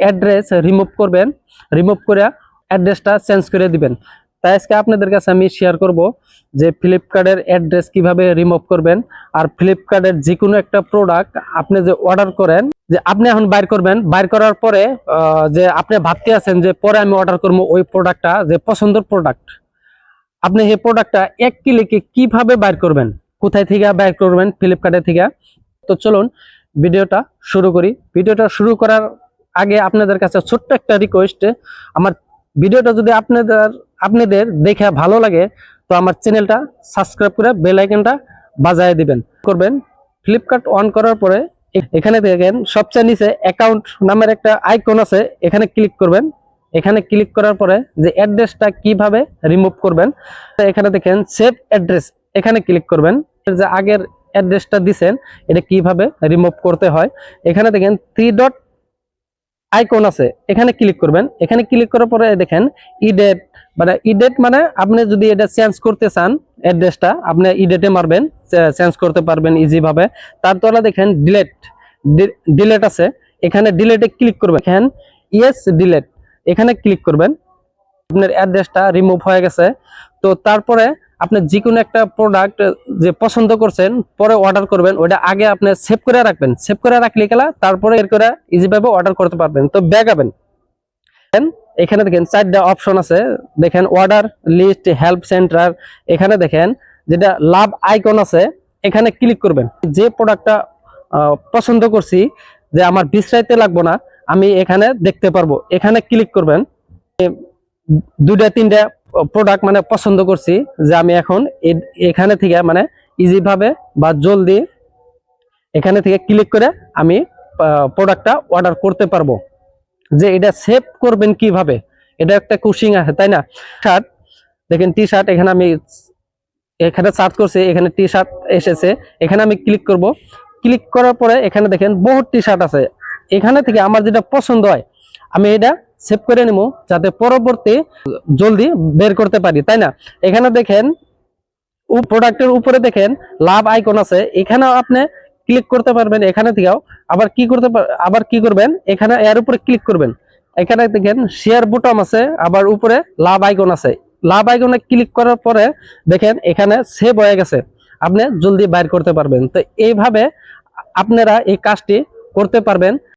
Address remove করবেন, remove করে অ্যাড্রেসটা চেঞ্জ করে দিবেন। তাই আজকে আপনাদের কাছে আমি শেয়ার করব যে ফ্লিপকার্টের অ্যাড্রেস কিভাবে রিমুভ করবেন। আর ফ্লিপকার্টের যে কোনো একটা প্রোডাক্ট আপনি যে অর্ডার করেন, যে আপনি এখন বাইর করবেন, বাইর করার পরে যে আপনি ভাবতে আছেন যে পরে আমি অর্ডার করবো ওই প্রোডাক্টটা, যে পছন্দের প্রোডাক্ট, আপনি এই প্রোডাক্টটা এক ক্লিকে কিভাবে বাইর করবেন, কোথায় থেকে বাইর করবেন, ফ্লিপকার্টের থেকে। তো চলুন ভিডিওটা শুরু করি। ভিডিওটা শুরু করার আগে আপনাদের কাছে ছোট্ট একটা রিকোয়েস্ট, আমার ভিডিওটা যদি আপনাদের দেখে ভালো লাগে তো আমার চ্যানেলটা সাবস্ক্রাইব করে বেল আইকনটা বাজায় দিবেন করবেন। ফ্লিপকার্ট অন করার পরে এখানে দেখেন সবচেয়ে নিচে অ্যাকাউন্ট নামের একটা আইকন আছে, এখানে ক্লিক করবেন। এখানে ক্লিক করার পরে যে অ্যাড্রেসটা কিভাবে রিমুভ করবেন, এখানে দেখেন সেভ অ্যাড্রেস, এখানে ক্লিক করবেন। যে আগের অ্যাড্রেসটা দিবেন এটা কিভাবে রিমুভ করতে হয়, এখানে দেখেন 3 ডট আইকন আছে, এখানে ক্লিক করবেন। এখানে ক্লিক করার পরে দেখেন ইডেট, মানে ইডেট মানে আপনি যদি এটা চেঞ্জ করতে চান অ্যাড্রেসটা, আপনি ইডেটে মারবেন, চেঞ্জ করতে পারবেন ইজি ভাবে। তারপরে দেখেন ডিলেট, ডিলেট আছে, এখানে ডিলেটে ক্লিক করবেন। এখানে ইয়েস ডিলেট, এখানে ক্লিক করবেন। আপনার অ্যাড্রেসটা রিমুভ হয়ে গেছে। তো তারপরে আপনি যে কোনো একটা প্রোডাক্ট যে পছন্দ করছেন পরে অর্ডার করবেন, ওটা আগে আপনি সেভ করে রাখবেন। সেভ করে রাখলে গেলা তারপরে এর করে ইজি ভাবে অর্ডার করতে পারবেন। তো ব্যাগাবেন, এখানে দেখেন 4টা অপশন আছে, দেখেন অর্ডার লিস্ট, হেল্প সেন্টার। এখানে দেখেন যেটা লাভ আইকন আছে, এখানে ক্লিক করবেন। যে প্রোডাক্টটা পছন্দ করছি, যে আমার বিশ্রাইতে লাগবো না, আমি এখানে দেখতে পারবো, এখানে ক্লিক করবেন। 2টা 3টা প্রোডাক্ট মানে পছন্দ করছি, যে আমি এখন এখানে থেকে মানে ইজি ভাবে বা জলদি এখানে থেকে ক্লিক করে আমি প্রোডাক্টটা অর্ডার করতে পারবো। যে এটা সেভ করবেন কিভাবে, এটা একটা কোশ্চিন আছে তাই না। শার্ট দেখেন, টি শার্ট, এখানে আমি এখানে সার্চ করছি, এখানে টি শার্ট এসেছে, এখানে আমি ক্লিক করব। ক্লিক করার পরে এখানে দেখেন বহুত টি শার্ট আছে, এখানে থেকে আমার যেটা পছন্দ হয় আমি এটা সেভ করে নেব, যাতে পরবর্তী জলদি বের করতে পারি তাই না। এখানে দেখেন প্রোডাক্টের উপরে দেখেন লাভ আইকন আছে, এখানেও আপনি ক্লিক করতে পারবেন। এখানে থেকেও আবার কি করবেন, এখানে এর উপরে ক্লিক করবেন। এখানে দেখেন শেয়ার বুটাম আছে, আবার উপরে লাভ আইকন আছে। লাভ আইকনে ক্লিক করার পরে দেখেন এখানে সেভ হয়ে গেছে, আপনি জলদি বাইর করতে পারবেন। তো এইভাবে আপনারা এই কাজটি করতে পারবেন।